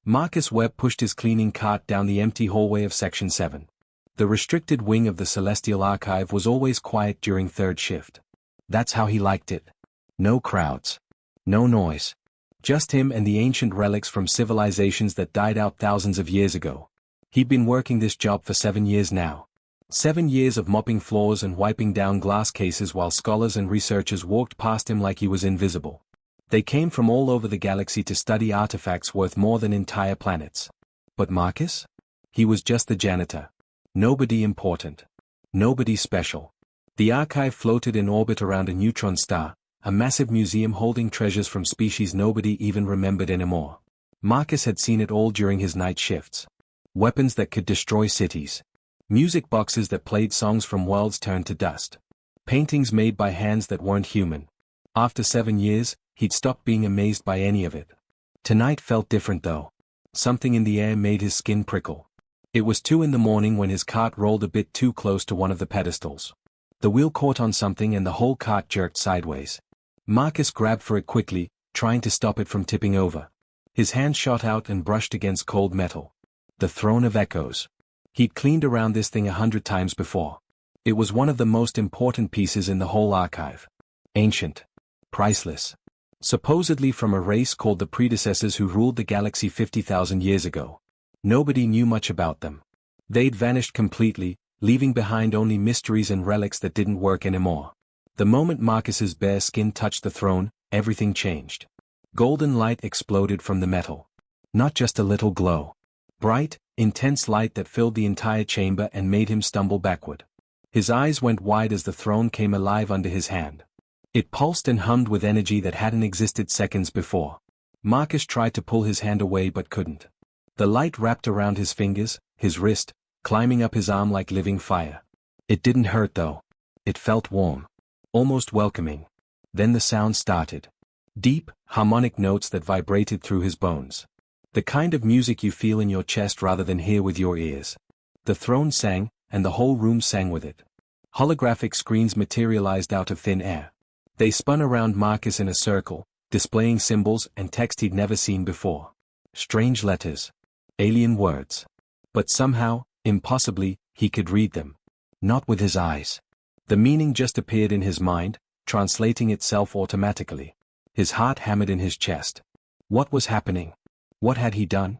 Marcus Webb pushed his cleaning cart down the empty hallway of Section 7. The restricted wing of the Celestial Archive was always quiet during third shift. That's how he liked it. No crowds. No noise. Just him and the ancient relics from civilizations that died out thousands of years ago. He'd been working this job for 7 years now. 7 years of mopping floors and wiping down glass cases while scholars and researchers walked past him like he was invisible. They came from all over the galaxy to study artifacts worth more than entire planets. But Marcus? He was just the janitor. Nobody important. Nobody special. The archive floated in orbit around a neutron star, a massive museum holding treasures from species nobody even remembered anymore. Marcus had seen it all during his night shifts. Weapons that could destroy cities. Music boxes that played songs from worlds turned to dust. Paintings made by hands that weren't human. After 7 years, he'd stopped being amazed by any of it. Tonight felt different though. Something in the air made his skin prickle. It was 2 in the morning when his cart rolled a bit too close to one of the pedestals. The wheel caught on something and the whole cart jerked sideways. Marcus grabbed for it quickly, trying to stop it from tipping over. His hand shot out and brushed against cold metal. The Throne of Echoes. He'd cleaned around this thing 100 times before. It was one of the most important pieces in the whole archive. Ancient. Priceless. Supposedly from a race called the predecessors who ruled the galaxy 50,000 years ago. Nobody knew much about them. They'd vanished completely, leaving behind only mysteries and relics that didn't work anymore. The moment Marcus's bare skin touched the throne, everything changed. Golden light exploded from the metal. Not just a little glow. Bright, intense light that filled the entire chamber and made him stumble backward. His eyes went wide as the throne came alive under his hand. It pulsed and hummed with energy that hadn't existed seconds before. Marcus tried to pull his hand away but couldn't. The light wrapped around his fingers, his wrist, climbing up his arm like living fire. It didn't hurt though. It felt warm. Almost welcoming. Then the sound started. Deep, harmonic notes that vibrated through his bones. The kind of music you feel in your chest rather than hear with your ears. The throne sang, and the whole room sang with it. Holographic screens materialized out of thin air. They spun around Marcus in a circle, displaying symbols and text he'd never seen before. Strange letters. Alien words. But somehow, impossibly, he could read them. Not with his eyes. The meaning just appeared in his mind, translating itself automatically. His heart hammered in his chest. What was happening? What had he done?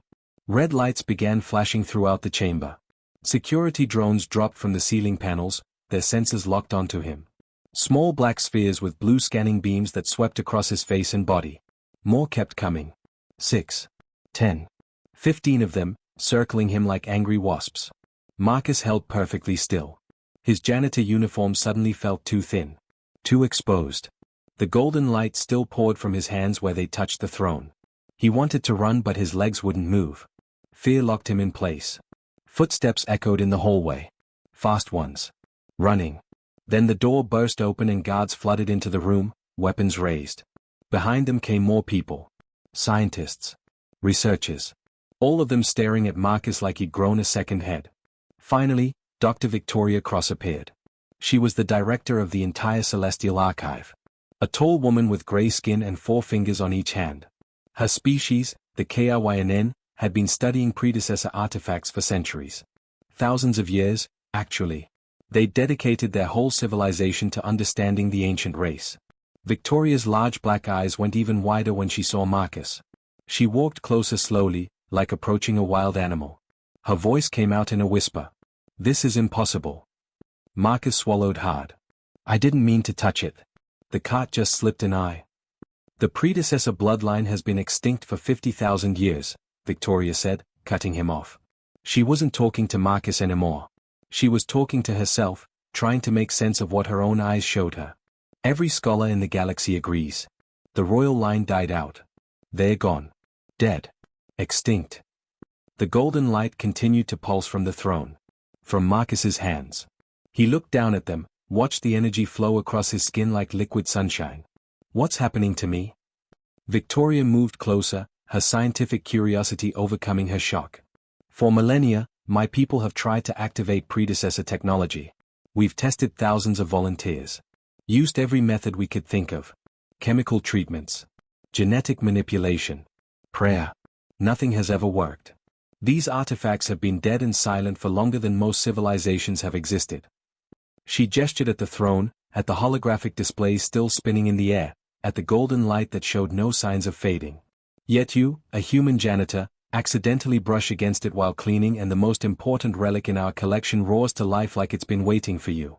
Red lights began flashing throughout the chamber. Security drones dropped from the ceiling panels, their sensors locked onto him. Small black spheres with blue scanning beams that swept across his face and body. More kept coming. 6, 10, 15 of them, circling him like angry wasps. Marcus held perfectly still. His janitor uniform suddenly felt too thin. Too exposed. The golden light still poured from his hands where they touched the throne. He wanted to run but his legs wouldn't move. Fear locked him in place. Footsteps echoed in the hallway. Fast ones. Running. Then the door burst open and guards flooded into the room, weapons raised. Behind them came more people. Scientists. Researchers. All of them staring at Marcus like he'd grown a second head. Finally, Dr. Victoria Cross appeared. She was the director of the entire Celestial Archive. A tall woman with gray skin and 4 fingers on each hand. Her species, the KRYNN, had been studying predecessor artifacts for centuries. Thousands of years, actually. They'd dedicated their whole civilization to understanding the ancient race. Victoria's large black eyes went even wider when she saw Marcus. She walked closer slowly, like approaching a wild animal. Her voice came out in a whisper. "This is impossible." Marcus swallowed hard. "I didn't mean to touch it. The cart just slipped an eye." "The predecessor bloodline has been extinct for 50,000 years, Victoria said, cutting him off. She wasn't talking to Marcus anymore. She was talking to herself, trying to make sense of what her own eyes showed her. Every scholar in the galaxy agrees. The royal line died out. They're gone. Dead. Extinct. The golden light continued to pulse from the throne. From Marcus's hands. He looked down at them, watched the energy flow across his skin like liquid sunshine. "What's happening to me?" Victoria moved closer, her scientific curiosity overcoming her shock. "For millennia, my people have tried to activate predecessor technology. We've tested thousands of volunteers. Used every method we could think of. Chemical treatments. Genetic manipulation. Prayer. nothing has ever worked. These artifacts have been dead and silent for longer than most civilizations have existed. She gestured at the throne, at the holographic displays still spinning in the air, at the golden light that showed no signs of fading. Yet you, a human janitor, accidentally brush against it while cleaning, and the most important relic in our collection roars to life like it's been waiting for you.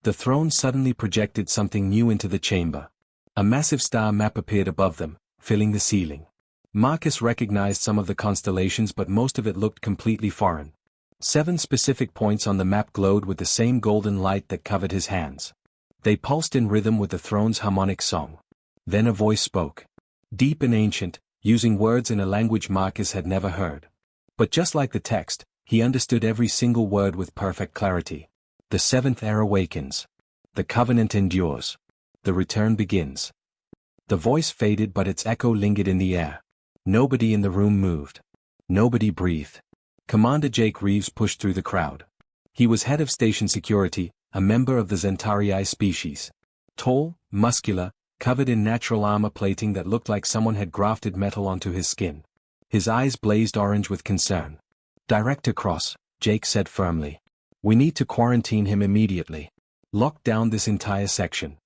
The throne suddenly projected something new into the chamber. A massive star map appeared above them, filling the ceiling. Marcus recognized some of the constellations, but most of it looked completely foreign. 7 specific points on the map glowed with the same golden light that covered his hands. They pulsed in rhythm with the throne's harmonic song. Then a voice spoke. Deep and ancient, using words in a language Marcus had never heard. But just like the text, he understood every single word with perfect clarity. The 7th era awakens. The covenant endures. The return begins. The voice faded, but its echo lingered in the air. Nobody in the room moved. Nobody breathed. Commander Jake Reeves pushed through the crowd. He was head of station security, a member of the Zentarii species. Tall, muscular, covered in natural armor plating that looked like someone had grafted metal onto his skin. His eyes blazed orange with concern. Direct across, Jake said firmly. We need to quarantine him immediately. Lock down this entire section.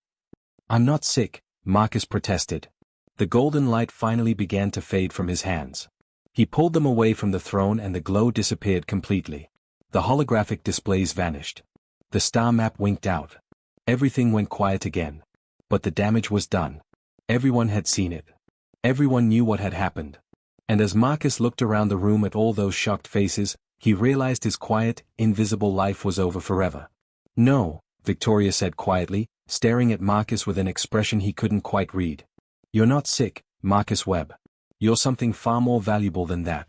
I'm not sick, Marcus protested. The golden light finally began to fade from his hands. He pulled them away from the throne and the glow disappeared completely. The holographic displays vanished. The star map winked out. Everything went quiet again. But the damage was done. Everyone had seen it. Everyone knew what had happened. And as Marcus looked around the room at all those shocked faces, he realized his quiet, invisible life was over forever. No, Victoria said quietly, staring at Marcus with an expression he couldn't quite read. You're not sick, Marcus Webb. You're something far more valuable than that.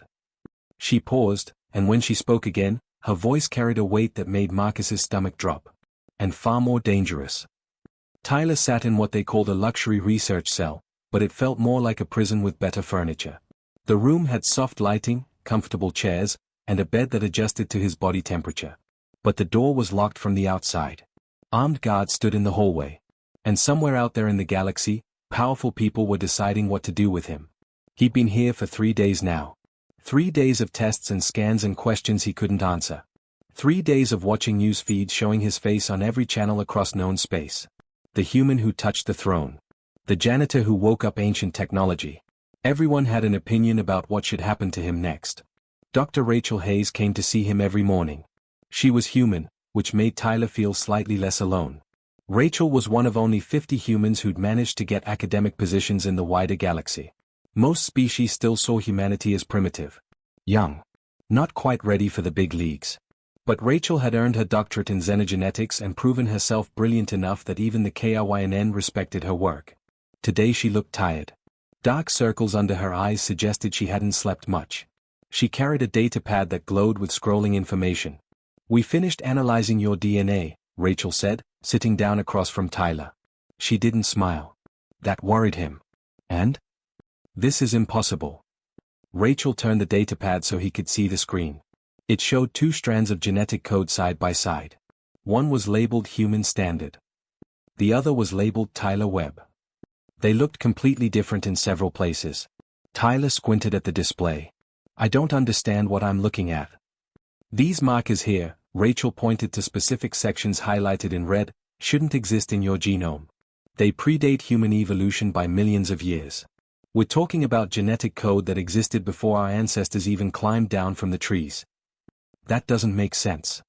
She paused, and when she spoke again, her voice carried a weight that made Marcus's stomach drop. And far more dangerous. Tyler sat in what they called a luxury research cell, but it felt more like a prison with better furniture. The room had soft lighting, comfortable chairs, and a bed that adjusted to his body temperature. But the door was locked from the outside. Armed guards stood in the hallway. And somewhere out there in the galaxy, powerful people were deciding what to do with him. He'd been here for 3 days now. 3 days of tests and scans and questions he couldn't answer. 3 days of watching news feeds showing his face on every channel across known space. The human who touched the throne. The janitor who woke up ancient technology. Everyone had an opinion about what should happen to him next. Dr. Rachel Hayes came to see him every morning. She was human, which made Tyler feel slightly less alone. Rachel was one of only 50 humans who'd managed to get academic positions in the wider galaxy. Most species still saw humanity as primitive. Young. Not quite ready for the big leagues. But Rachel had earned her doctorate in xenogenetics and proven herself brilliant enough that even the KRYNN respected her work. Today she looked tired. Dark circles under her eyes suggested she hadn't slept much. She carried a datapad that glowed with scrolling information. We finished analyzing your DNA, Rachel said, sitting down across from Tyler. She didn't smile. That worried him. And? This is impossible. Rachel turned the datapad so he could see the screen. It showed 2 strands of genetic code side by side. One was labeled Human Standard. The other was labeled Tyler Webb. They looked completely different in several places. Tyler squinted at the display. I don't understand what I'm looking at. These markers here, Rachel pointed to specific sections highlighted in red, shouldn't exist in your genome. They predate human evolution by millions of years. We're talking about genetic code that existed before our ancestors even climbed down from the trees. That doesn't make sense.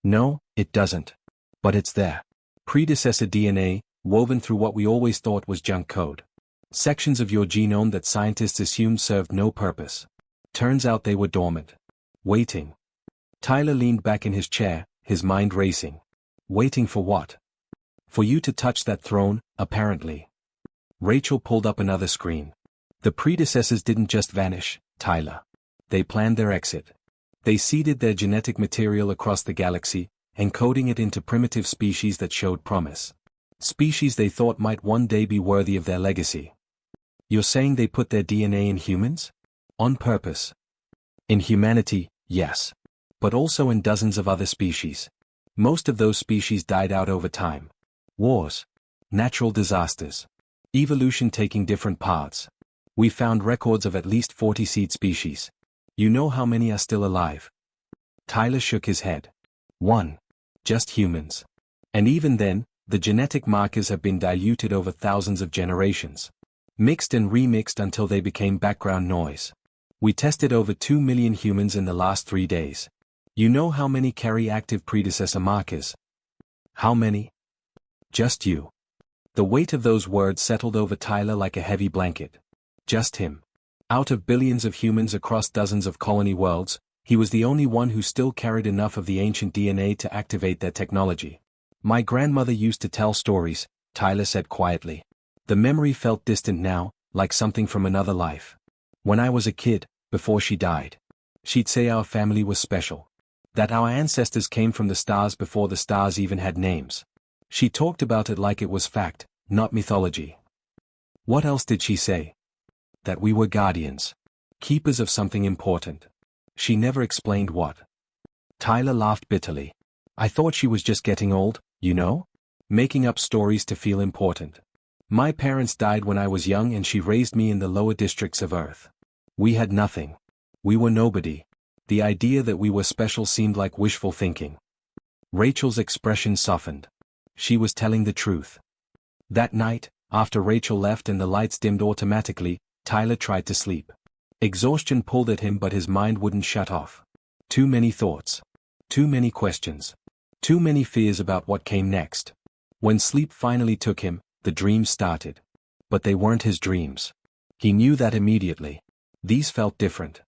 No, it doesn't. But it's there. Predecessor DNA, woven through what we always thought was junk code. Sections of your genome that scientists assumed served no purpose. Turns out they were dormant. Waiting. Tyler leaned back in his chair, his mind racing. Waiting for what? For you to touch that throne, apparently. Rachel pulled up another screen. The predecessors didn't just vanish, Tyler. They planned their exit. They seeded their genetic material across the galaxy, encoding it into primitive species that showed promise. Species they thought might one day be worthy of their legacy. You're saying they put their DNA in humans? On purpose. In humanity, yes. But also in dozens of other species. Most of those species died out over time. Wars. Natural disasters. Evolution taking different paths. We found records of at least 40 seed species. You know how many are still alive? Tyler shook his head. 1. Just humans. And even then, the genetic markers have been diluted over thousands of generations. Mixed and remixed until they became background noise. We tested over 2 million humans in the last 3 days. You know how many carry active predecessor markers? How many? Just you. The weight of those words settled over Tyler like a heavy blanket. Just him. Out of billions of humans across dozens of colony worlds, he was the only one who still carried enough of the ancient DNA to activate their technology. My grandmother used to tell stories, Tyler said quietly. The memory felt distant now, like something from another life. When I was a kid, before she died, she'd say our family was special. That our ancestors came from the stars before the stars even had names. She talked about it like it was fact, not mythology. What else did she say? That we were guardians. Keepers of something important. She never explained what. Tyler laughed bitterly. I thought she was just getting old, you know? Making up stories to feel important. My parents died when I was young and she raised me in the lower districts of Earth. We had nothing. We were nobody. The idea that we were special seemed like wishful thinking. Rachel's expression softened. She was telling the truth. That night, after Rachel left and the lights dimmed automatically, Tyler tried to sleep. Exhaustion pulled at him but his mind wouldn't shut off. Too many thoughts. Too many questions. Too many fears about what came next. When sleep finally took him, the dreams started. But they weren't his dreams. He knew that immediately. These felt different.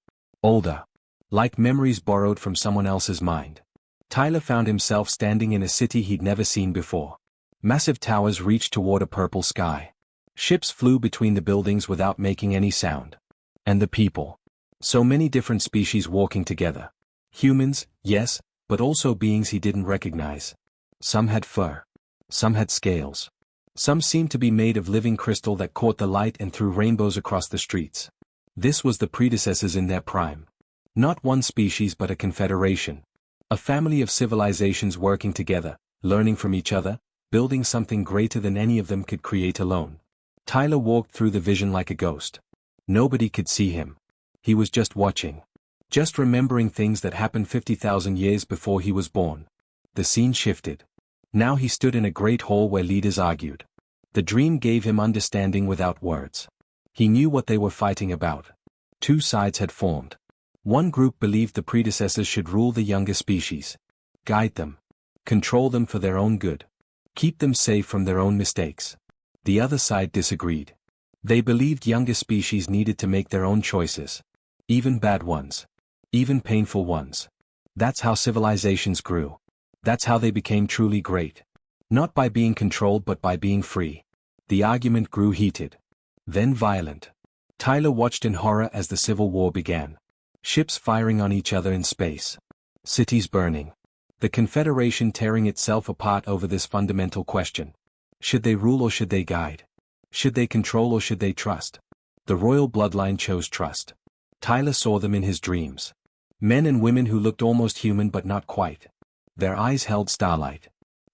Older. Like memories borrowed from someone else's mind. Tyler found himself standing in a city he'd never seen before. Massive towers reached toward a purple sky. Ships flew between the buildings without making any sound. And the people. So many different species walking together. Humans, yes, but also beings he didn't recognize. Some had fur. Some had scales. Some seemed to be made of living crystal that caught the light and threw rainbows across the streets. This was the predecessors in their prime. Not one species but a confederation. A family of civilizations working together, learning from each other, building something greater than any of them could create alone. Tyler walked through the vision like a ghost. Nobody could see him. He was just watching. Just remembering things that happened 50,000 years before he was born. The scene shifted. Now he stood in a great hall where leaders argued. The dream gave him understanding without words. He knew what they were fighting about. Two sides had formed. One group believed the predecessors should rule the younger species. Guide them. Control them for their own good. Keep them safe from their own mistakes. The other side disagreed. They believed younger species needed to make their own choices. Even bad ones. Even painful ones. That's how civilizations grew. That's how they became truly great. Not by being controlled but by being free. The argument grew heated. Then violent. Tyler watched in horror as the Civil War began. Ships firing on each other in space. Cities burning. The Confederation tearing itself apart over this fundamental question. Should they rule or should they guide? Should they control or should they trust? The royal bloodline chose trust. Tyler saw them in his dreams. Men and women who looked almost human but not quite. Their eyes held starlight.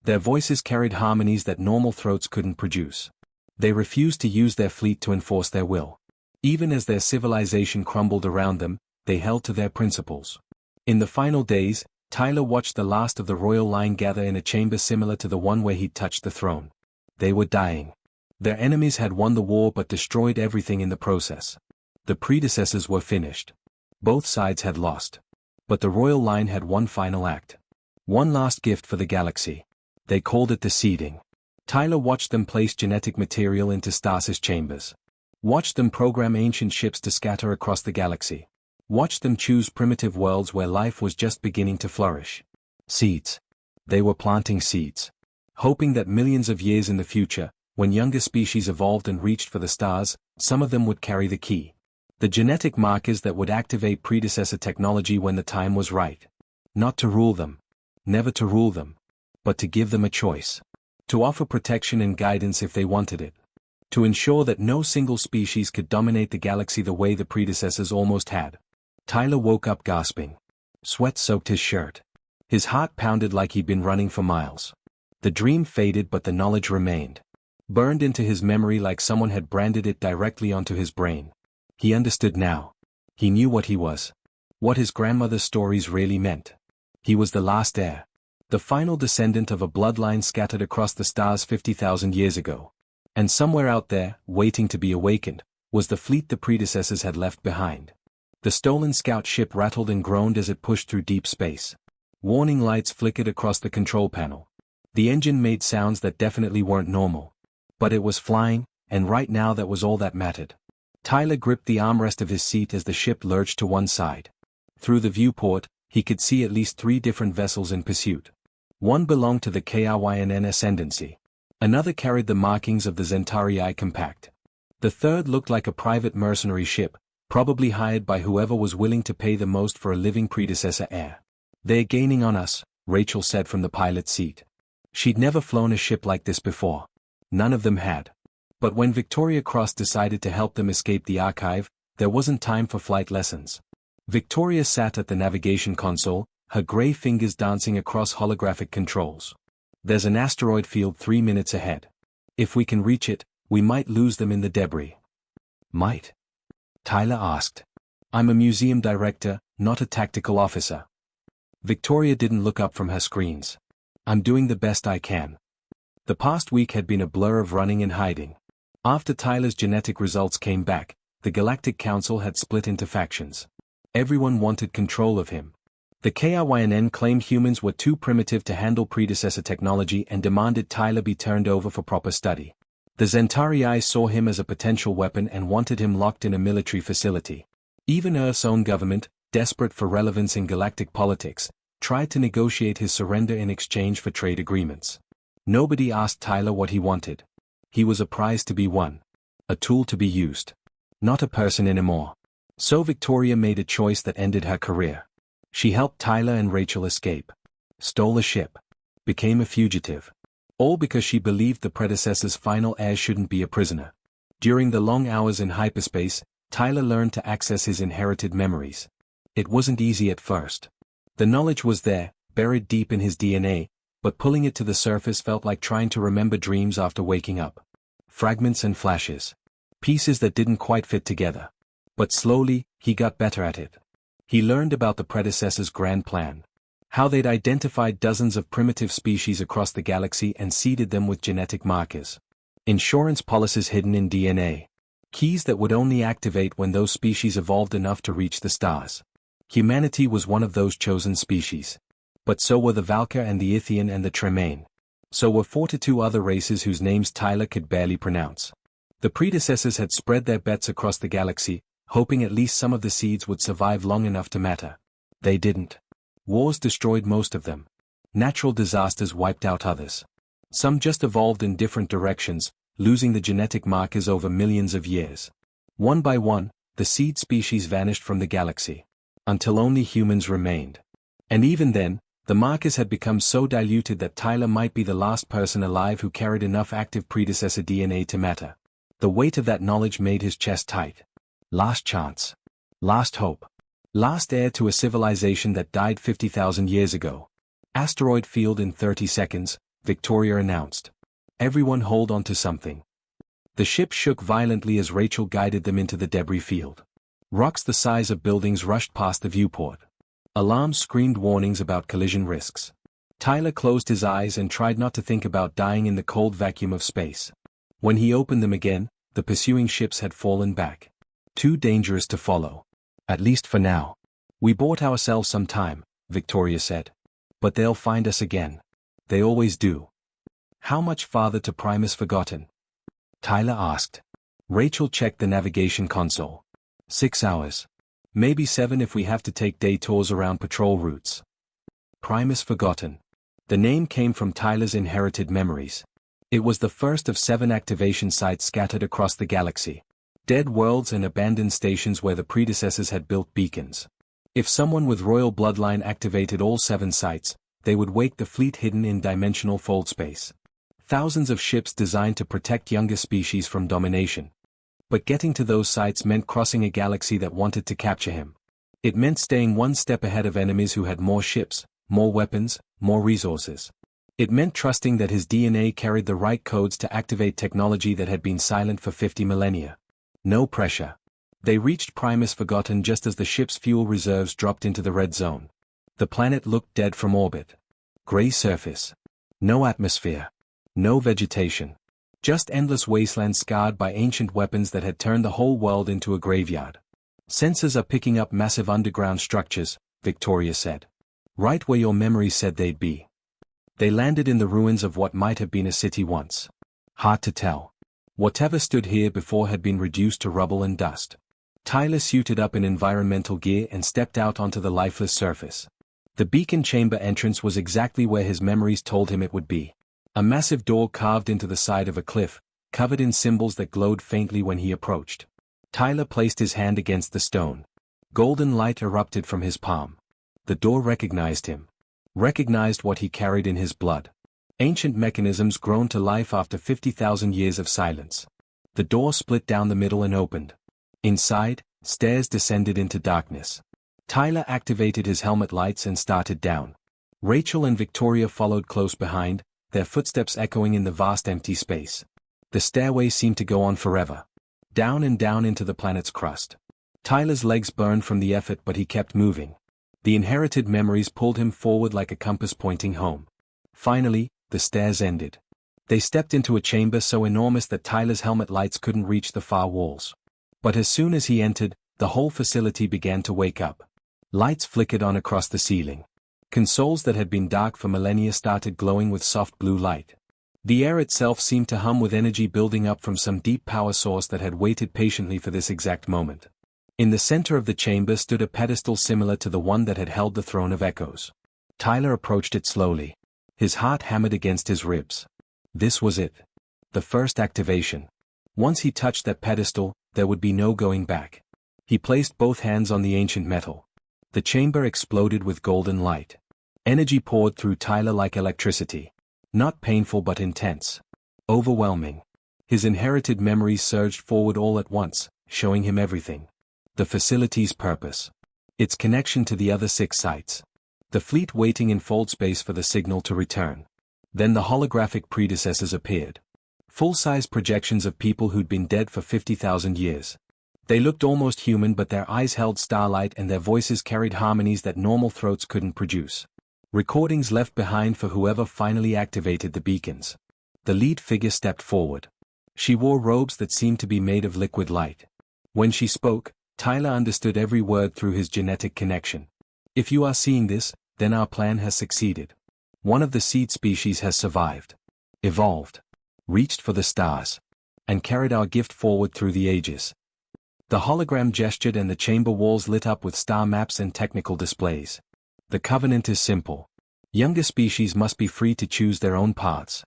Their voices carried harmonies that normal throats couldn't produce. They refused to use their fleet to enforce their will. Even as their civilization crumbled around them, they held to their principles. In the final days, Tyler watched the last of the royal line gather in a chamber similar to the one where he'd touched the throne. They were dying. Their enemies had won the war but destroyed everything in the process. The predecessors were finished. Both sides had lost. But the royal line had one final act. One last gift for the galaxy. They called it the seeding. Tyler watched them place genetic material into stasis chambers. Watched them program ancient ships to scatter across the galaxy. Watched them choose primitive worlds where life was just beginning to flourish. Seeds. They were planting seeds. Hoping that millions of years in the future, when younger species evolved and reached for the stars, some of them would carry the key. The genetic markers that would activate predecessor technology when the time was right. Not to rule them. Never to rule them. But to give them a choice. To offer protection and guidance if they wanted it. To ensure that no single species could dominate the galaxy the way the predecessors almost had. Tyler woke up gasping. Sweat soaked his shirt. His heart pounded like he'd been running for miles. The dream faded but the knowledge remained. Burned into his memory like someone had branded it directly onto his brain. He understood now. He knew what he was. What his grandmother's stories really meant. He was the last heir. The final descendant of a bloodline scattered across the stars 50,000 years ago. And somewhere out there, waiting to be awakened, was the fleet the predecessors had left behind. The stolen scout ship rattled and groaned as it pushed through deep space. Warning lights flickered across the control panel. The engine made sounds that definitely weren't normal. But it was flying, and right now that was all that mattered. Tyler gripped the armrest of his seat as the ship lurched to one side. Through the viewport, he could see at least 3 different vessels in pursuit. One belonged to the KRYNN Ascendancy. Another carried the markings of the Zentarii Compact. The third looked like a private mercenary ship, probably hired by whoever was willing to pay the most for a living predecessor heir. "They're gaining on us," Rachel said from the pilot's seat. She'd never flown a ship like this before. None of them had. But when Victoria Cross decided to help them escape the archive, there wasn't time for flight lessons. Victoria sat at the navigation console, her gray fingers dancing across holographic controls. "There's an asteroid field 3 minutes ahead. If we can reach it, we might lose them in the debris." "Might?" Tyler asked. "I'm a museum director, not a tactical officer." Victoria didn't look up from her screens. "I'm doing the best I can." The past week had been a blur of running and hiding. After Tyler's genetic results came back, the Galactic Council had split into factions. Everyone wanted control of him. The KRYNN claimed humans were too primitive to handle predecessor technology and demanded Tyler be turned over for proper study. The Zentarii saw him as a potential weapon and wanted him locked in a military facility. Even Earth's own government, desperate for relevance in galactic politics, tried to negotiate his surrender in exchange for trade agreements. Nobody asked Tyler what he wanted. He was a prize to be won. A tool to be used. Not a person anymore. So Victoria made a choice that ended her career. She helped Tyler and Rachel escape. Stole a ship. Became a fugitive. All because she believed the predecessor's final heir shouldn't be a prisoner. During the long hours in hyperspace, Tyler learned to access his inherited memories. It wasn't easy at first. The knowledge was there, buried deep in his DNA, but pulling it to the surface felt like trying to remember dreams after waking up. Fragments and flashes. Pieces that didn't quite fit together. But slowly, he got better at it. He learned about the predecessor's grand plan. How they'd identified dozens of primitive species across the galaxy and seeded them with genetic markers. Insurance policies hidden in DNA. Keys that would only activate when those species evolved enough to reach the stars. Humanity was one of those chosen species. But so were the Valkyr and the Ithian and the Tremaine. So were 42 other races whose names Tyler could barely pronounce. The predecessors had spread their bets across the galaxy, hoping at least some of the seeds would survive long enough to matter. They didn't. Wars destroyed most of them. Natural disasters wiped out others. Some just evolved in different directions, losing the genetic markers over millions of years. One by one, the seed species vanished from the galaxy. Until only humans remained. And even then, the markers had become so diluted that Tyler might be the last person alive who carried enough active predecessor DNA to matter. The weight of that knowledge made his chest tight. Last chance. Last hope. Last heir to a civilization that died 50,000 years ago. Asteroid field in 30 seconds, Victoria announced. Everyone hold on to something. The ship shook violently as Rachel guided them into the debris field. Rocks the size of buildings rushed past the viewport. Alarms screamed warnings about collision risks. Tyler closed his eyes and tried not to think about dying in the cold vacuum of space. When he opened them again, the pursuing ships had fallen back. Too dangerous to follow. At least for now. "We bought ourselves some time," Victoria said. "But they'll find us again. They always do." "How much farther to Primus Forgotten?" Tyler asked. Rachel checked the navigation console. 6 hours. Maybe 7 if we have to take day tours around patrol routes. Primus Forgotten. The name came from Tyler's inherited memories. It was the first of 7 activation sites scattered across the galaxy. Dead worlds and abandoned stations where the predecessors had built beacons. If someone with royal bloodline activated all 7 sites, they would wake the fleet hidden in dimensional fold space. Thousands of ships designed to protect younger species from domination. But getting to those sites meant crossing a galaxy that wanted to capture him. It meant staying one step ahead of enemies who had more ships, more weapons, more resources. It meant trusting that his DNA carried the right codes to activate technology that had been silent for 50 millennia. No pressure. They reached Primus Forgotten just as the ship's fuel reserves dropped into the red zone. The planet looked dead from orbit. Gray surface. No atmosphere. No vegetation. Just endless wasteland scarred by ancient weapons that had turned the whole world into a graveyard. Sensors are picking up massive underground structures, Victoria said. Right where your memory said they'd be. They landed in the ruins of what might have been a city once. Hard to tell. Whatever stood here before had been reduced to rubble and dust. Tyler suited up in environmental gear and stepped out onto the lifeless surface. The beacon chamber entrance was exactly where his memories told him it would be. A massive door carved into the side of a cliff, covered in symbols that glowed faintly when he approached. Tyler placed his hand against the stone. Golden light erupted from his palm. The door recognized him. Recognized what he carried in his blood. Ancient mechanisms grown to life after 50,000 years of silence. The door split down the middle and opened. Inside, stairs descended into darkness. Tyler activated his helmet lights and started down. Rachel and Victoria followed close behind, their footsteps echoing in the vast empty space. The stairway seemed to go on forever. Down and down into the planet's crust. Tyler's legs burned from the effort, but he kept moving. The inherited memories pulled him forward like a compass pointing home. Finally, the stairs ended. They stepped into a chamber so enormous that Tyler's helmet lights couldn't reach the far walls. But as soon as he entered, the whole facility began to wake up. Lights flickered on across the ceiling. Consoles that had been dark for millennia started glowing with soft blue light. The air itself seemed to hum with energy building up from some deep power source that had waited patiently for this exact moment. In the center of the chamber stood a pedestal similar to the one that had held the Throne of Echoes. Tyler approached it slowly. His heart hammered against his ribs. This was it. The first activation. Once he touched that pedestal, there would be no going back. He placed both hands on the ancient metal. The chamber exploded with golden light. Energy poured through Tyler like electricity. Not painful but intense. Overwhelming. His inherited memories surged forward all at once, showing him everything. The facility's purpose. Its connection to the other 6 sites. The fleet waiting in fold space for the signal to return. Then the holographic predecessors appeared. Full-size projections of people who'd been dead for 50,000 years. They looked almost human, but their eyes held starlight and their voices carried harmonies that normal throats couldn't produce. Recordings left behind for whoever finally activated the beacons. The lead figure stepped forward. She wore robes that seemed to be made of liquid light. When she spoke, Tyler understood every word through his genetic connection. If you are seeing this, then our plan has succeeded. One of the seed species has survived. Evolved. Reached for the stars. And carried our gift forward through the ages. The hologram gestured and the chamber walls lit up with star maps and technical displays. The covenant is simple. Younger species must be free to choose their own paths.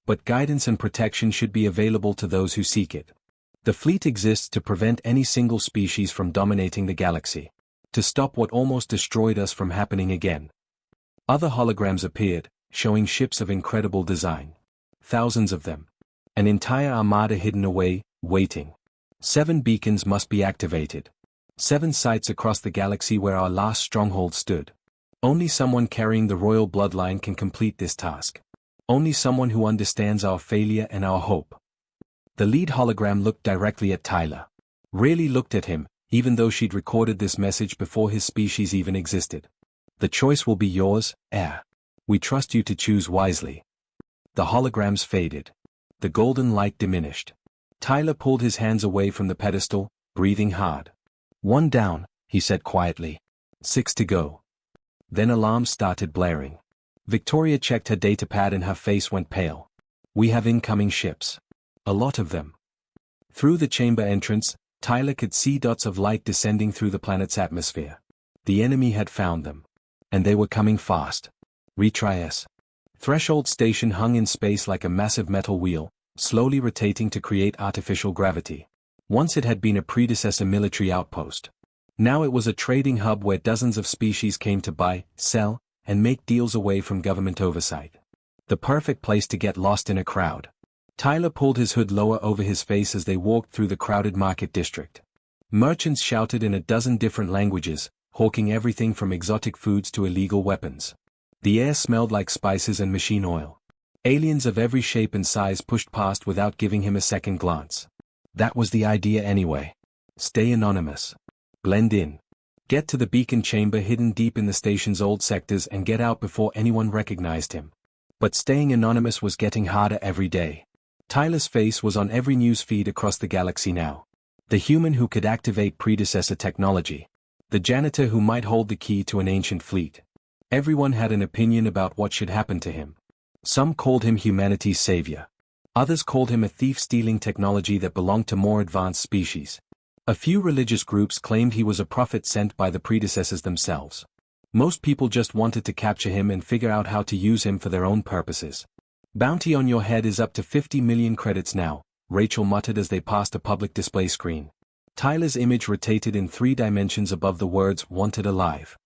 But guidance and protection should be available to those who seek it. The fleet exists to prevent any single species from dominating the galaxy. To stop what almost destroyed us from happening again. Other holograms appeared, showing ships of incredible design. Thousands of them. An entire armada hidden away, waiting. 7 beacons must be activated. 7 sites across the galaxy where our last stronghold stood. Only someone carrying the royal bloodline can complete this task. Only someone who understands our failure and our hope. The lead hologram looked directly at Tyler. Really looked at him, even though she'd recorded this message before his species even existed. The choice will be yours, heir. We trust you to choose wisely. The holograms faded. The golden light diminished. Tyler pulled his hands away from the pedestal, breathing hard. 1 down, he said quietly. 6 to go. Then alarms started blaring. Victoria checked her datapad and her face went pale. We have incoming ships. A lot of them. Through the chamber entrance, Tyler could see dots of light descending through the planet's atmosphere. The enemy had found them. And they were coming fast. Retry S. Threshold station hung in space like a massive metal wheel, slowly rotating to create artificial gravity. Once it had been a predecessor military outpost. Now it was a trading hub where dozens of species came to buy, sell, and make deals away from government oversight. The perfect place to get lost in a crowd. Tyler pulled his hood lower over his face as they walked through the crowded market district. Merchants shouted in a dozen different languages, hawking everything from exotic foods to illegal weapons. The air smelled like spices and machine oil. Aliens of every shape and size pushed past without giving him a second glance. That was the idea anyway. Stay anonymous. Blend in. Get to the beacon chamber hidden deep in the station's old sectors and get out before anyone recognized him. But staying anonymous was getting harder every day. Tyler's face was on every news feed across the galaxy now. The human who could activate predecessor technology. The janitor who might hold the key to an ancient fleet. Everyone had an opinion about what should happen to him. Some called him humanity's savior. Others called him a thief stealing technology that belonged to more advanced species. A few religious groups claimed he was a prophet sent by the predecessors themselves. Most people just wanted to capture him and figure out how to use him for their own purposes. Bounty on your head is up to 50 million credits now, Rachel muttered as they passed a public display screen. Tyler's image rotated in 3 dimensions above the words "wanted alive."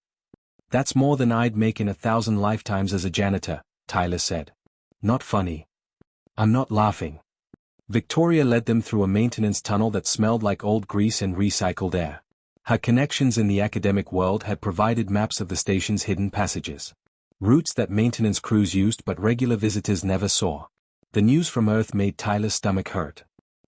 "That's more than I'd make in 1,000 lifetimes as a janitor," Tyler said. "Not funny." "I'm not laughing." Victoria led them through a maintenance tunnel that smelled like old grease and recycled air. Her connections in the academic world had provided maps of the station's hidden passages. Routes that maintenance crews used but regular visitors never saw. The news from Earth made Tyler's stomach hurt.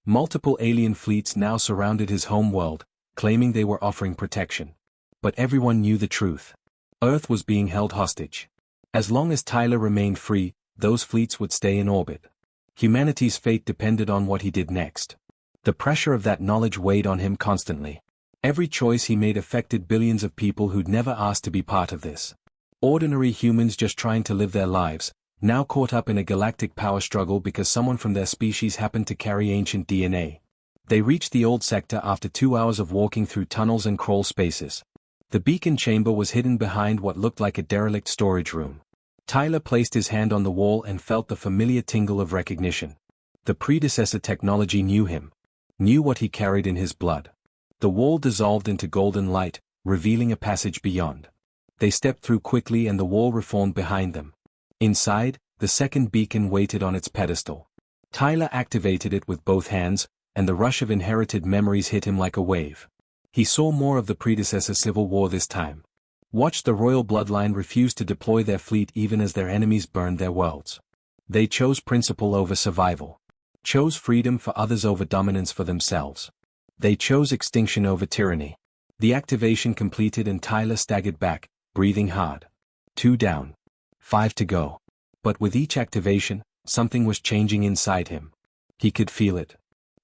Multiple alien fleets now surrounded his home world, claiming they were offering protection. But everyone knew the truth. Earth was being held hostage. As long as Tyler remained free, those fleets would stay in orbit. Humanity's fate depended on what he did next. The pressure of that knowledge weighed on him constantly. Every choice he made affected billions of people who'd never asked to be part of this. Ordinary humans just trying to live their lives, now caught up in a galactic power struggle because someone from their species happened to carry ancient DNA. They reached the old sector after 2 hours of walking through tunnels and crawl spaces. The beacon chamber was hidden behind what looked like a derelict storage room. Tyler placed his hand on the wall and felt the familiar tingle of recognition. The predecessor technology knew him. Knew what he carried in his blood. The wall dissolved into golden light, revealing a passage beyond. They stepped through quickly and the wall reformed behind them. Inside, the second beacon waited on its pedestal. Tyler activated it with both hands, and the rush of inherited memories hit him like a wave. He saw more of the predecessor civil war this time. Watched the royal bloodline refuse to deploy their fleet even as their enemies burned their worlds. They chose principle over survival. Chose freedom for others over dominance for themselves. They chose extinction over tyranny. The activation completed and Tyler staggered back, breathing hard. 2 down. 5 to go. But with each activation, something was changing inside him. He could feel it.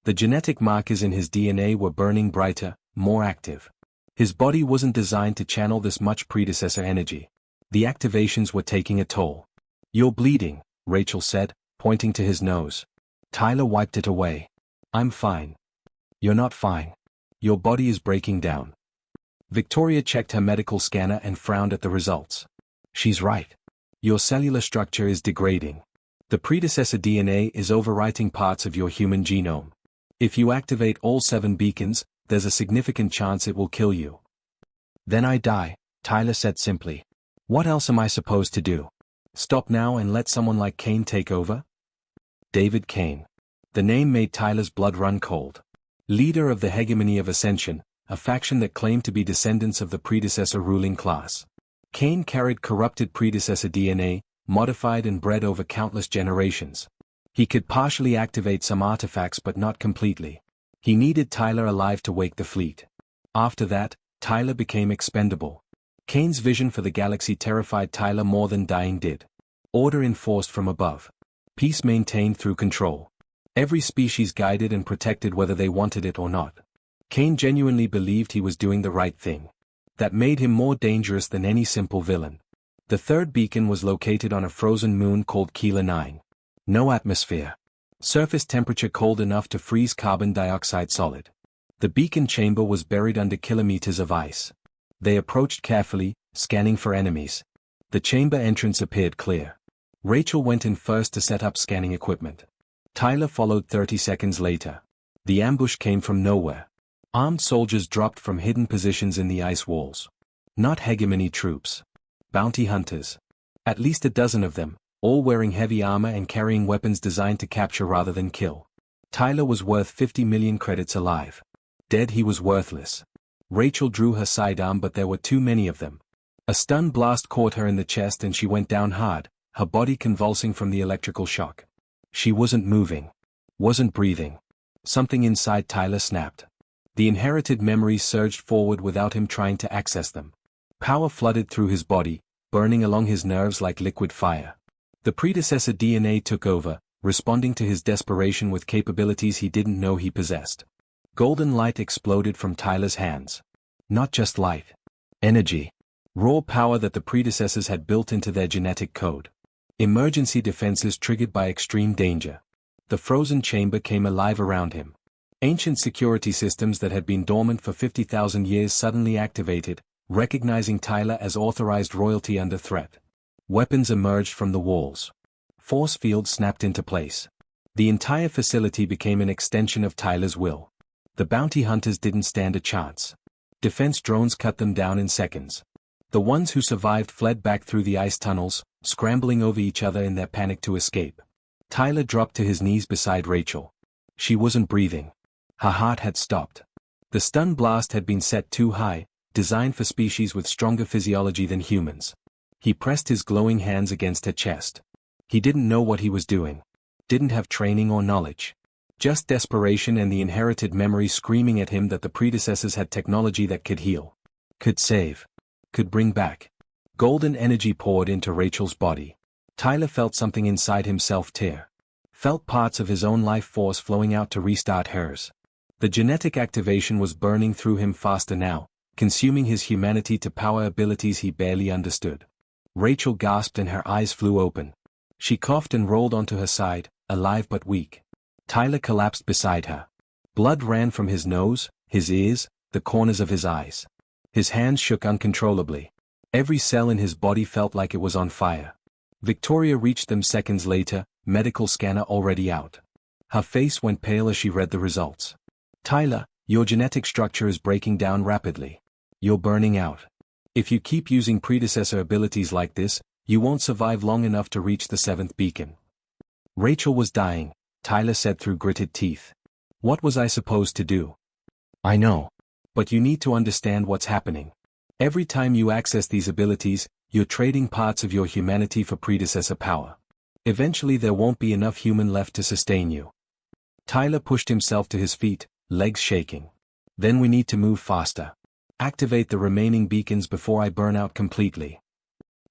The genetic markers in his DNA were burning brighter, more active. His body wasn't designed to channel this much predecessor energy. The activations were taking a toll. "You're bleeding," Rachel said, pointing to his nose. Tyler wiped it away. "I'm fine." "You're not fine. Your body is breaking down." Victoria checked her medical scanner and frowned at the results. "She's right. Your cellular structure is degrading. The predecessor DNA is overwriting parts of your human genome. If you activate all 7 beacons, there's a significant chance it will kill you." "Then I die," Tyler said simply. "What else am I supposed to do? Stop now and let someone like Kane take over?" David Kane. The name made Tyler's blood run cold. Leader of the Hegemony of Ascension, a faction that claimed to be descendants of the predecessor ruling class. Kane carried corrupted predecessor DNA, modified and bred over countless generations. He could partially activate some artifacts but not completely. He needed Tyler alive to wake the fleet. After that, Tyler became expendable. Kane's vision for the galaxy terrified Tyler more than dying did. Order enforced from above. Peace maintained through control. Every species guided and protected whether they wanted it or not. Kane genuinely believed he was doing the right thing. That made him more dangerous than any simple villain. The third beacon was located on a frozen moon called Keeler 9. No atmosphere. Surface temperature cold enough to freeze carbon dioxide solid. The beacon chamber was buried under kilometers of ice. They approached carefully, scanning for enemies. The chamber entrance appeared clear. Rachel went in first to set up scanning equipment. Tyler followed 30 seconds later. The ambush came from nowhere. Armed soldiers dropped from hidden positions in the ice walls. Not hegemony troops. Bounty hunters. At least a dozen of them, all wearing heavy armor and carrying weapons designed to capture rather than kill. Tyler was worth 50 million credits alive. Dead he was worthless. Rachel drew her sidearm but there were too many of them. A stun blast caught her in the chest and she went down hard, her body convulsing from the electrical shock. She wasn't moving. Wasn't breathing. Something inside Tyler snapped. The inherited memories surged forward without him trying to access them. Power flooded through his body, burning along his nerves like liquid fire. The predecessor DNA took over, responding to his desperation with capabilities he didn't know he possessed. Golden light exploded from Tyler's hands. Not just light. Energy. Raw power that the predecessors had built into their genetic code. Emergency defenses triggered by extreme danger. The frozen chamber came alive around him. Ancient security systems that had been dormant for 50,000 years suddenly activated, recognizing Tyler as authorized royalty under threat. Weapons emerged from the walls. Force fields snapped into place. The entire facility became an extension of Tyler's will. The bounty hunters didn't stand a chance. Defense drones cut them down in seconds. The ones who survived fled back through the ice tunnels, scrambling over each other in their panic to escape. Tyler dropped to his knees beside Rachel. She wasn't breathing. Her heart had stopped. The stun blast had been set too high, designed for species with stronger physiology than humans. He pressed his glowing hands against her chest. He didn't know what he was doing. Didn't have training or knowledge. Just desperation and the inherited memory screaming at him that the predecessors had technology that could heal. Could save. Could bring back. Golden energy poured into Rachel's body. Tyler felt something inside himself tear. Felt parts of his own life force flowing out to restart hers. The genetic activation was burning through him faster now, consuming his humanity to power abilities he barely understood. Rachel gasped and her eyes flew open. She coughed and rolled onto her side, alive but weak. Tyler collapsed beside her. Blood ran from his nose, his ears, the corners of his eyes. His hands shook uncontrollably. Every cell in his body felt like it was on fire. Victoria reached them seconds later, medical scanner already out. Her face went pale as she read the results. Tyler, your genetic structure is breaking down rapidly. You're burning out. If you keep using predecessor abilities like this, you won't survive long enough to reach the 7th beacon. Rachel was dying, Tyler said through gritted teeth. What was I supposed to do? I know. But you need to understand what's happening. Every time you access these abilities, you're trading parts of your humanity for predecessor power. Eventually there won't be enough human left to sustain you. Tyler pushed himself to his feet, legs shaking. Then we need to move faster. Activate the remaining beacons before I burn out completely.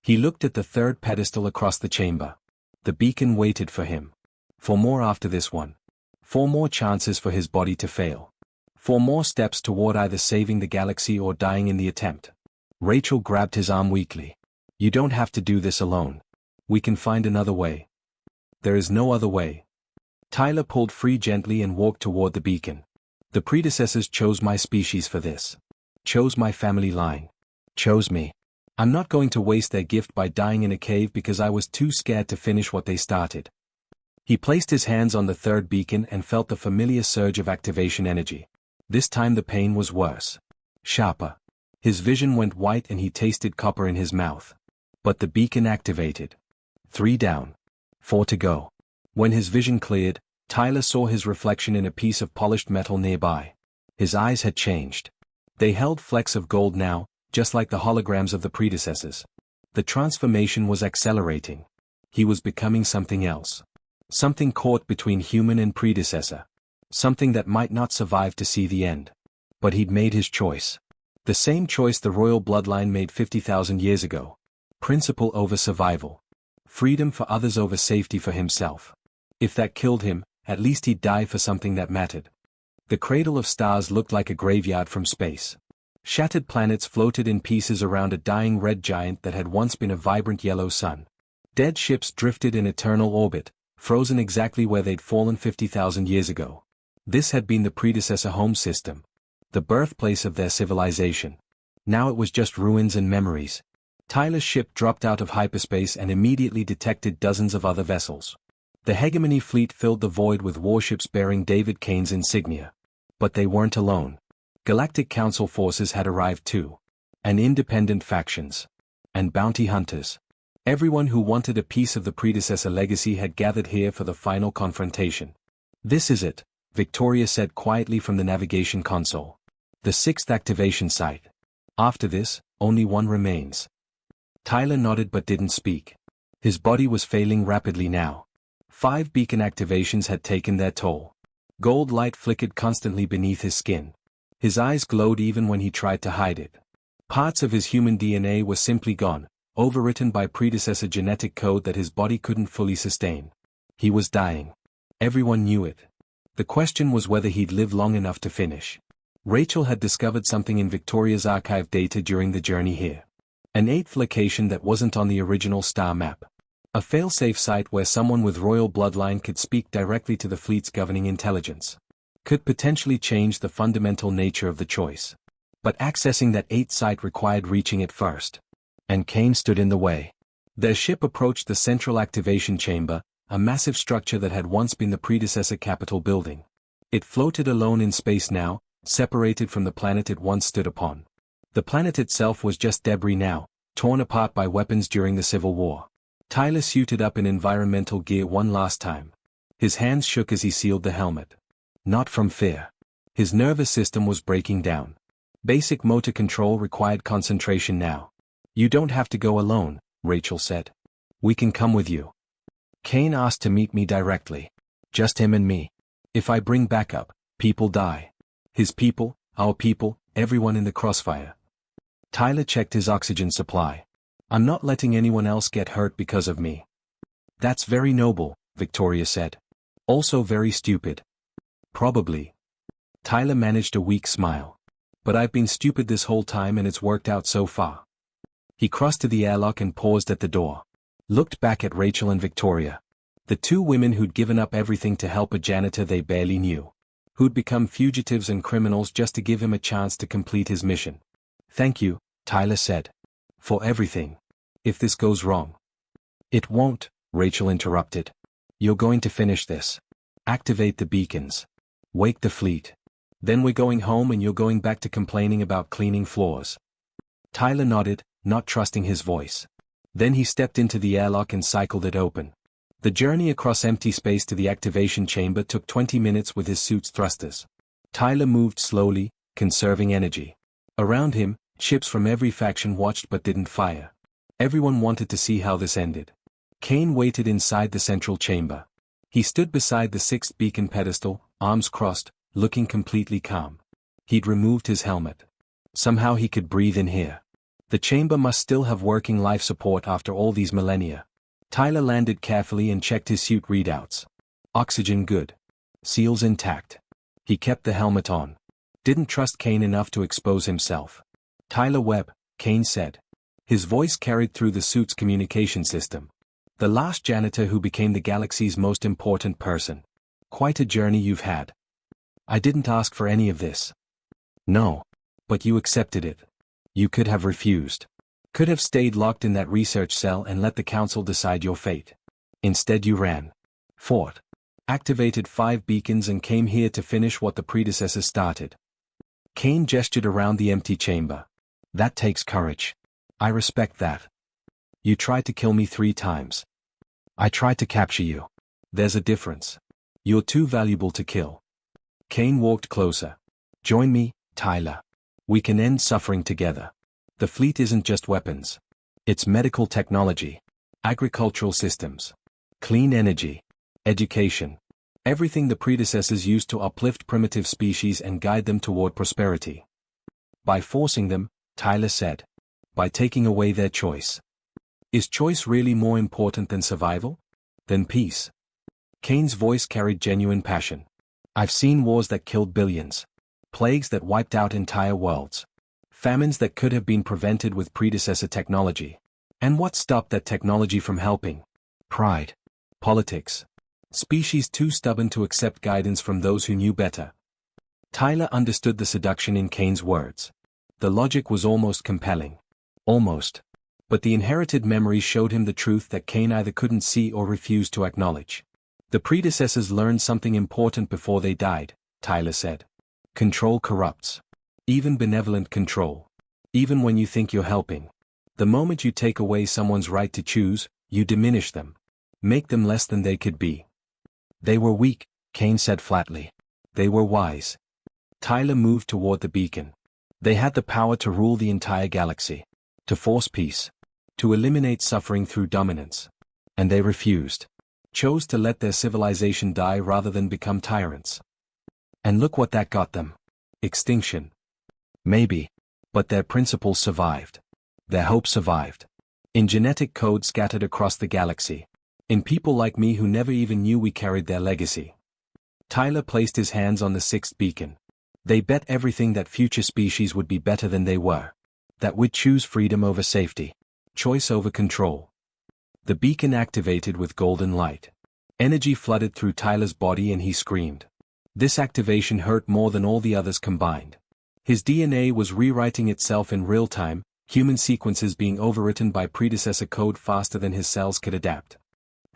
He looked at the third pedestal across the chamber. The beacon waited for him. 4 more after this one. 4 more chances for his body to fail. 4 more steps toward either saving the galaxy or dying in the attempt. Rachel grabbed his arm weakly. You don't have to do this alone. We can find another way. There is no other way. Tyler pulled free gently and walked toward the beacon. The predecessors chose my species for this. Chose my family line. Chose me. I'm not going to waste their gift by dying in a cave because I was too scared to finish what they started. He placed his hands on the third beacon and felt the familiar surge of activation energy. This time the pain was worse. Sharper. His vision went white and he tasted copper in his mouth. But the beacon activated. 3 down. 4 to go. When his vision cleared, Tyler saw his reflection in a piece of polished metal nearby. His eyes had changed. They held flecks of gold now, just like the holograms of the predecessors. The transformation was accelerating. He was becoming something else. Something caught between human and predecessor. Something that might not survive to see the end. But he'd made his choice. The same choice the royal bloodline made 50,000 years ago. Principle over survival. Freedom for others over safety for himself. If that killed him, at least he'd die for something that mattered. The cradle of stars looked like a graveyard from space. Shattered planets floated in pieces around a dying red giant that had once been a vibrant yellow sun. Dead ships drifted in eternal orbit, frozen exactly where they'd fallen 50,000 years ago. This had been the predecessor home system. The birthplace of their civilization. Now it was just ruins and memories. Tyler's ship dropped out of hyperspace and immediately detected dozens of other vessels. The hegemony fleet filled the void with warships bearing David Kane's insignia. But they weren't alone. Galactic Council forces had arrived too. And independent factions. And bounty hunters. Everyone who wanted a piece of the predecessor legacy had gathered here for the final confrontation. This is it, Victoria said quietly from the navigation console. The 6th activation site. After this, only one remains. Tyler nodded but didn't speak. His body was failing rapidly now. 5 beacon activations had taken their toll. Gold light flickered constantly beneath his skin. His eyes glowed even when he tried to hide it. Parts of his human DNA were simply gone, overwritten by predecessor genetic code that his body couldn't fully sustain. He was dying. Everyone knew it. The question was whether he'd live long enough to finish. Rachel had discovered something in Victoria's archive data during the journey here. An eighth location that wasn't on the original star map. A fail-safe site where someone with royal bloodline could speak directly to the fleet's governing intelligence. Could potentially change the fundamental nature of the choice. But accessing that eighth site required reaching it first. And Kane stood in the way. Their ship approached the central activation chamber, a massive structure that had once been the predecessor Capitol building. It floated alone in space now, separated from the planet it once stood upon. The planet itself was just debris now, torn apart by weapons during the Civil War. Tyler suited up in environmental gear one last time. His hands shook as he sealed the helmet. Not from fear. His nervous system was breaking down. Basic motor control required concentration now. You don't have to go alone, Rachel said. We can come with you. Kane asked to meet me directly. Just him and me. If I bring backup, people die. His people, our people, everyone in the crossfire. Tyler checked his oxygen supply. I'm not letting anyone else get hurt because of me. That's very noble, Victoria said. Also very stupid. Probably. Tyler managed a weak smile. But I've been stupid this whole time and it's worked out so far. He crossed to the airlock and paused at the door. Looked back at Rachel and Victoria. The two women who'd given up everything to help a janitor they barely knew. Who'd become fugitives and criminals just to give him a chance to complete his mission. Thank you, Tyler said. For everything. If this goes wrong. It won't, Rachel interrupted. You're going to finish this. Activate the beacons. Wake the fleet. Then we're going home and you're going back to complaining about cleaning floors. Tyler nodded, not trusting his voice. Then he stepped into the airlock and cycled it open. The journey across empty space to the activation chamber took 20 minutes with his suit's thrusters. Tyler moved slowly, conserving energy. Around him, ships from every faction watched but didn't fire. Everyone wanted to see how this ended. Kane waited inside the central chamber. He stood beside the sixth beacon pedestal, arms crossed, looking completely calm. He'd removed his helmet. Somehow he could breathe in here. The chamber must still have working life support after all these millennia. Tyler landed carefully and checked his suit readouts. Oxygen good. Seals intact. He kept the helmet on. Didn't trust Kane enough to expose himself. Tyler Webb, Kane said. His voice carried through the suit's communication system. The last janitor who became the galaxy's most important person. Quite a journey you've had. I didn't ask for any of this. No. But you accepted it. You could have refused. Could have stayed locked in that research cell and let the council decide your fate. Instead you ran. Fought. Activated 5 beacons and came here to finish what the predecessors started. Kane gestured around the empty chamber. That takes courage. I respect that. You tried to kill me 3 times. I tried to capture you. There's a difference. You're too valuable to kill. Kane walked closer. Join me, Tyler. We can end suffering together. The fleet isn't just weapons. It's medical technology. Agricultural systems. Clean energy. Education. Everything the predecessors used to uplift primitive species and guide them toward prosperity. By forcing them, Tyler said. By taking away their choice. Is choice really more important than survival? Than peace? Kane's voice carried genuine passion. I've seen wars that killed billions. Plagues that wiped out entire worlds. Famines that could have been prevented with predecessor technology. And what stopped that technology from helping? Pride. Politics. Species too stubborn to accept guidance from those who knew better. Tyler understood the seduction in Kane's words. The logic was almost compelling. Almost. But the inherited memories showed him the truth that Kane either couldn't see or refused to acknowledge. The predecessors learned something important before they died, Tyler said. Control corrupts. Even benevolent control. Even when you think you're helping. The moment you take away someone's right to choose, you diminish them. Make them less than they could be. They were weak, Kane said flatly. They were wise. Tyler moved toward the beacon. They had the power to rule the entire galaxy. To force peace. To eliminate suffering through dominance. And they refused. Chose to let their civilization die rather than become tyrants. And look what that got them. Extinction? Maybe. But their principles survived. Their hope survived. In genetic code scattered across the galaxy. In people like me who never even knew we carried their legacy. Tyler placed his hands on the sixth beacon. They bet everything that future species would be better than they were. That we'd choose freedom over safety. Choice over control. The beacon activated with golden light. Energy flooded through Tyler's body and he screamed. This activation hurt more than all the others combined. His DNA was rewriting itself in real time, human sequences being overwritten by predecessor code faster than his cells could adapt.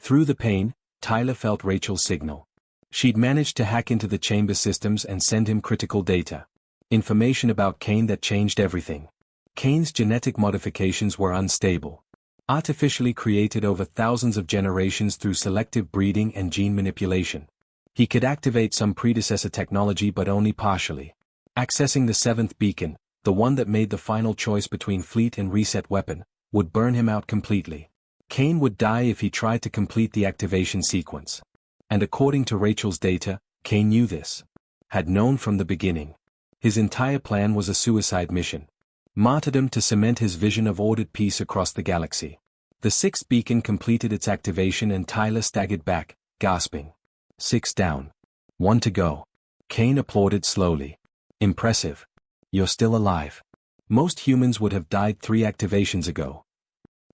Through the pain, Tyler felt Rachel's signal. She'd managed to hack into the chamber systems and send him critical data. Information about Kane that changed everything. Kane's genetic modifications were unstable. Artificially created over thousands of generations through selective breeding and gene manipulation. He could activate some predecessor technology but only partially. Accessing the seventh beacon, the one that made the final choice between fleet and reset weapon, would burn him out completely. Kane would die if he tried to complete the activation sequence. And according to Rachel's data, Kane knew this. Had known from the beginning. His entire plan was a suicide mission. Martyrdom to cement his vision of ordered peace across the galaxy. The sixth beacon completed its activation and Tyler staggered back, gasping. 6 down. 1 to go. Kane applauded slowly. Impressive. You're still alive. Most humans would have died 3 activations ago.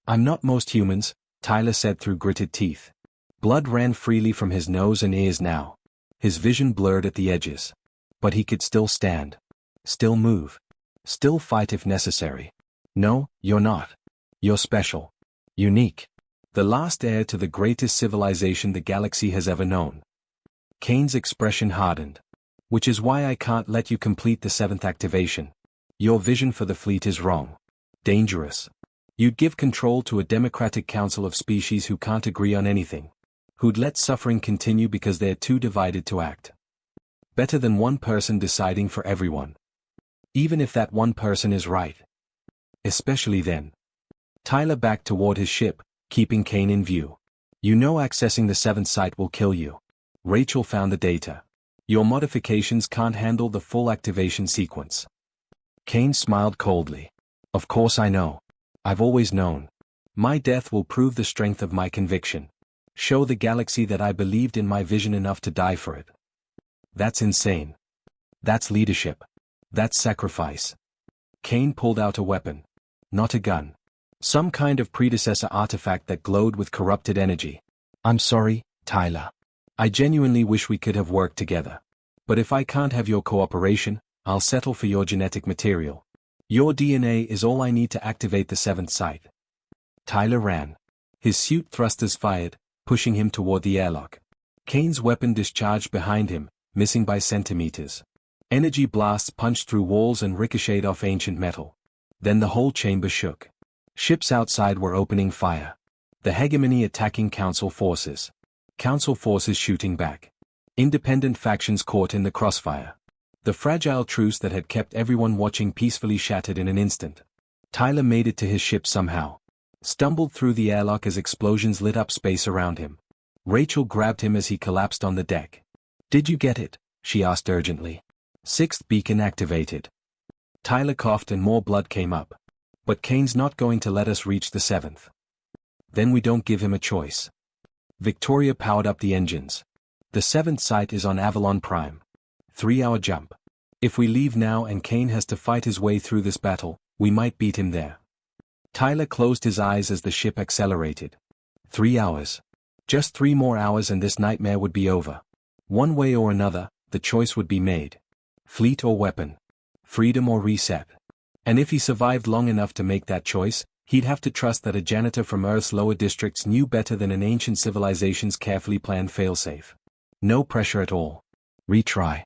I'm not most humans, Tyler said through gritted teeth. Blood ran freely from his nose and ears now. His vision blurred at the edges. But he could still stand. Still move. Still fight if necessary. No, you're not. You're special. Unique. The last heir to the greatest civilization the galaxy has ever known. Kane's expression hardened. Which is why I can't let you complete the 7th activation. Your vision for the fleet is wrong. Dangerous. You'd give control to a democratic council of species who can't agree on anything. Who'd let suffering continue because they're too divided to act. Better than one person deciding for everyone. Even if that one person is right. Especially then. Tyler backed toward his ship, keeping Kane in view. You know accessing the 7th site will kill you. Rachel found the data. Your modifications can't handle the full activation sequence. Kane smiled coldly. Of course I know. I've always known. My death will prove the strength of my conviction. Show the galaxy that I believed in my vision enough to die for it. That's insane. That's leadership. That's sacrifice. Kane pulled out a weapon. Not a gun. Some kind of predecessor artifact that glowed with corrupted energy. I'm sorry, Tyler. I genuinely wish we could have worked together. But if I can't have your cooperation, I'll settle for your genetic material. Your DNA is all I need to activate the 7th site. Tyler ran. His suit thrusters fired, pushing him toward the airlock. Kane's weapon discharged behind him, missing by centimeters. Energy blasts punched through walls and ricocheted off ancient metal. Then the whole chamber shook. Ships outside were opening fire. The hegemony attacking Council forces. Council forces shooting back. Independent factions caught in the crossfire. The fragile truce that had kept everyone watching peacefully shattered in an instant. Tyler made it to his ship somehow. Stumbled through the airlock as explosions lit up space around him. Rachel grabbed him as he collapsed on the deck. Did you get it? She asked urgently. 6th beacon activated. Tyler coughed and more blood came up. But Kane's not going to let us reach the 7th. Then we don't give him a choice. Victoria powered up the engines. The 7th site is on Avalon Prime. 3-hour jump. If we leave now and Kane has to fight his way through this battle, we might beat him there. Tyler closed his eyes as the ship accelerated. 3 hours. Just 3 more hours and this nightmare would be over. One way or another, the choice would be made. Fleet or weapon. Freedom or reset. And if he survived long enough to make that choice, he'd have to trust that a janitor from Earth's lower districts knew better than an ancient civilization's carefully planned failsafe. No pressure at all. Retry.